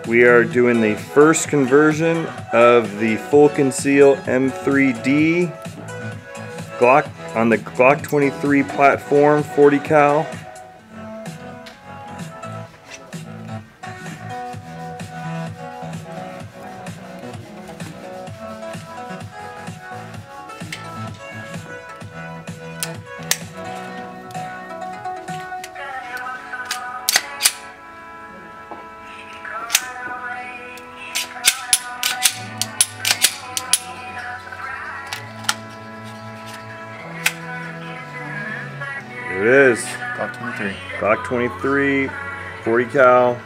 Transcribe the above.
We are doing the first conversion of the full Conceal M3D Glock on the Glock 23 platform, 40 cal. There it is. Glock 23. Glock 23, 40 cal.